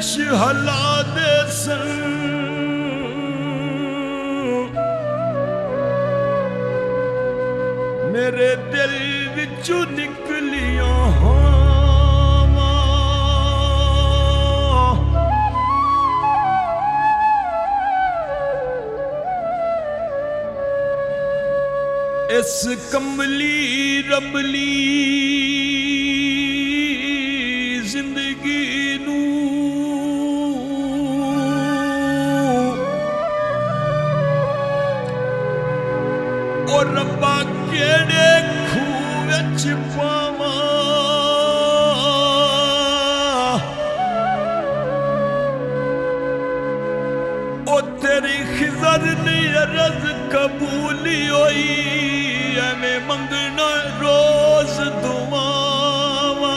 विच हला दे सन मेरे दिल विचों निकलियां हावां इस कमली रबली जिंदगी नू और रब्बा केड़े खूह विच पावां ओ तेरी खिज़र ने अर्ज़ कबूली होई एवें मंगना रोज दुआवां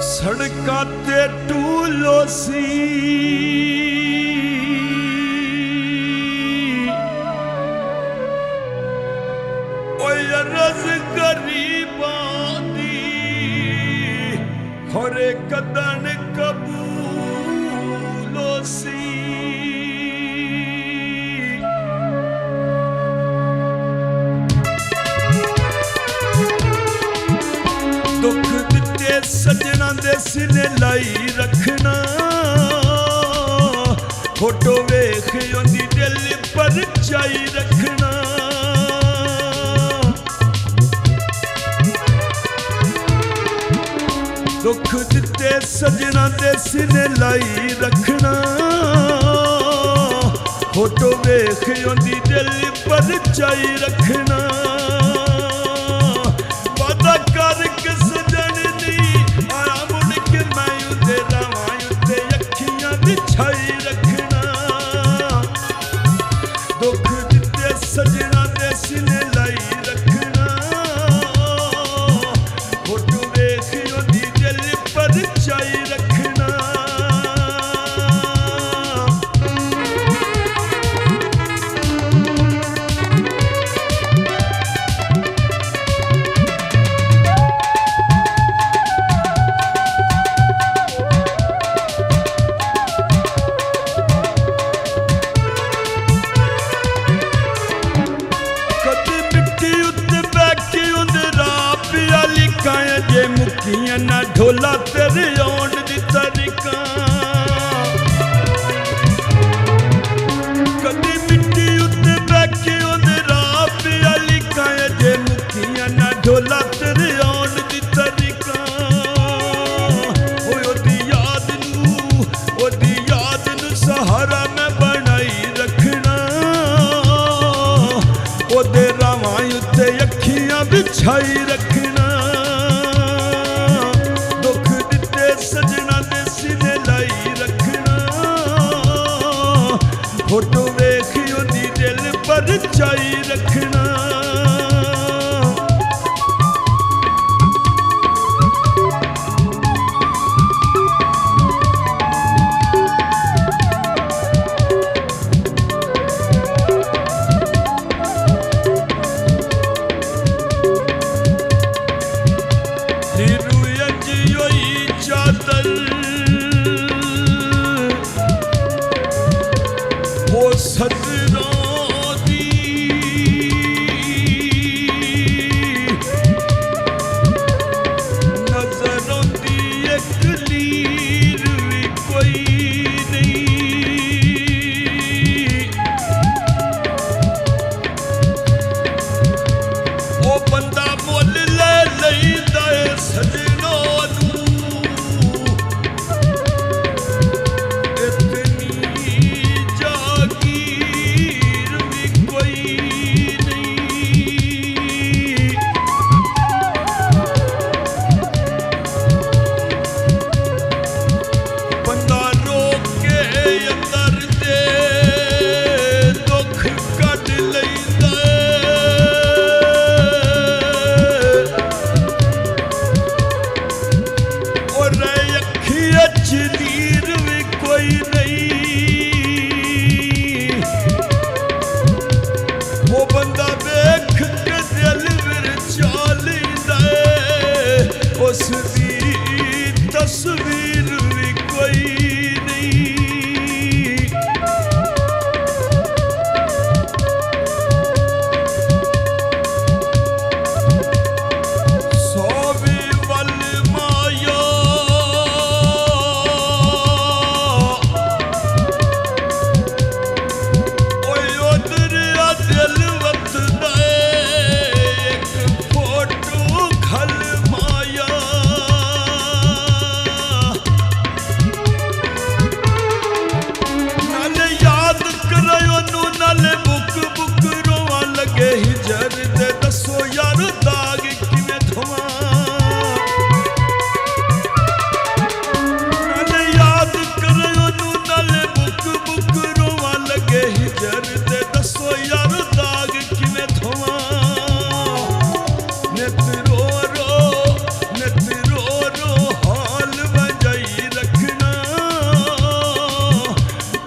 सड़कां ते टूलो सी ओए अर्ज़ गरीबां दी होरे कदन कबूलो सी दुख दिते सजना दे सिले लाई रखना फोटो वेख ओंदी दिल पर चाई रखना दुख दिते सजना दे सिले लाई रखना फोटो वेख ओंदी दिल पर चाई रखना वादा कर के सजन दी आया मुड़ के मैं उते रावां उते अखियां बिछाई रखना दुख दिते सजना दे सिले लाई रखना फोटो वेख ओंदी दिल पर चाई रखना जे मुखियां ना ढोला तेरे आउण दी तरीका कदी मिट्टी उत्ते बैठे ओंदे राह पिया लिखा जे मुखियां ना ढोला तेरे आउण दी तरीका ओदी याद नू सहारा मैं बनाई रखना ओदे रावां उत्ते अखियां बिछाई रखना सजना दे सिले लाई रखना फोटो वेख ओंदी दिल पर चाई रखना सजरों दी वो बंदा वेख के दिल विरचा लैंदा है, उसदी तस्वीर भी कोई नहीं। सोवी वल माया ओए उधर आ दिल वतदा एक फोटो खल माया। नाले याद करे ओनू नाले बुक बुक रोवा लगे हिजर दे, दसो यार दाग किवें धोवां। नाले याद करे ओनू नाले बुक बुक रोवा लगे हिजर दे, दसो यार दाग किवें धोवां। नित रो रो हाल वजाई रखना,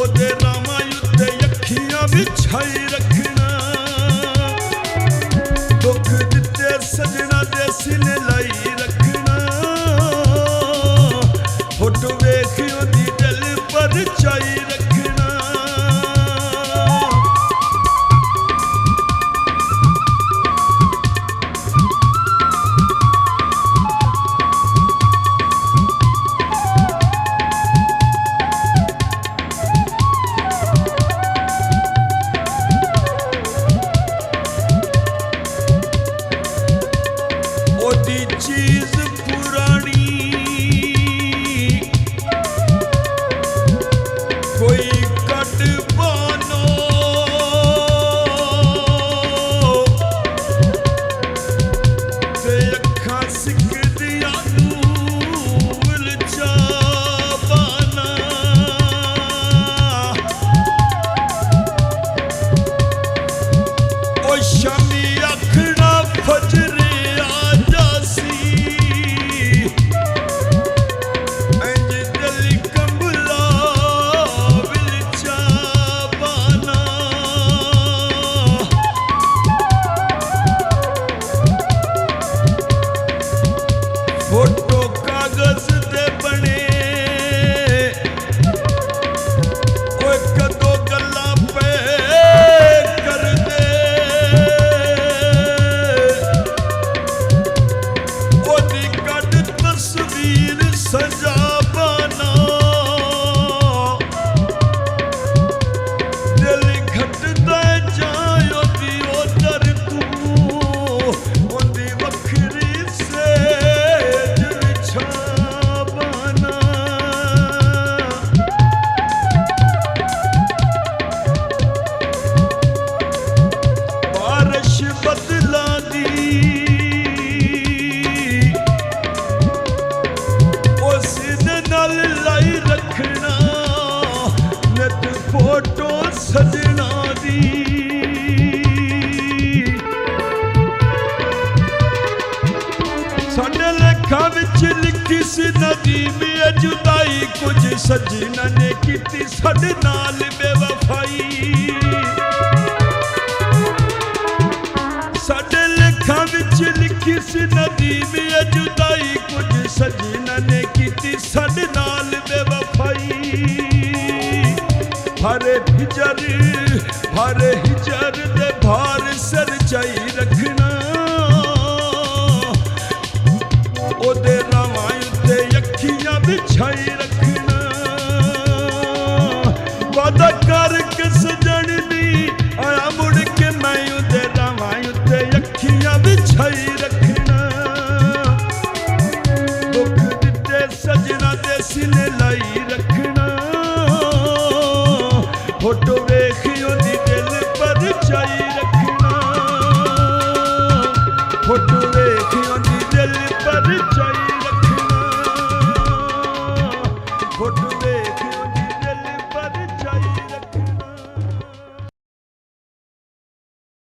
ओदे नामां उत्ते अखियां बिछाई रखना। दुख दिते सजना दे सीने लाई रखना, फोटो वेख ओदी दिल पर चाई रखना। ओदी चीज पुरानी कोई कट बानो, ते अखां सिकदियां नूर चाबाना। ओ शामी आखना फजरे फोटो कागज दे बने ओए कदों गल्लां पे कर दे, ओदी कट तस्वीर सजा बना। दिल घटदा जाए ओदी ओदर तू, ओदी वखरी से बारिश बदला दी उस नाल लाई रखना, नित फोटो सजना दी। साडे लेखां विच लिखी सी नदीम ए जुदाई, कुछ सजना ने कीती साडे नाल बेवफाई। साडे लेखां विच लिखी सी नदीम ए जुदाई, कुछ सजना ने कीती साडे नाल बेवफाई। हरे हिजर दे भार सिर चाई रखना, ओदे रावां उत्ते अखियां बिछाई रखना। वादा करके सजन दी आया मुड़ के मैं ओदे रावां उत्ते अखियां बिछाई रखना। दुख दिते सजना दे सीने लाई रखना, फोटो वेख ओदी दिल पर चाई रखना। फोटो वेख ओदी दिल पर चाई रखना। फोटो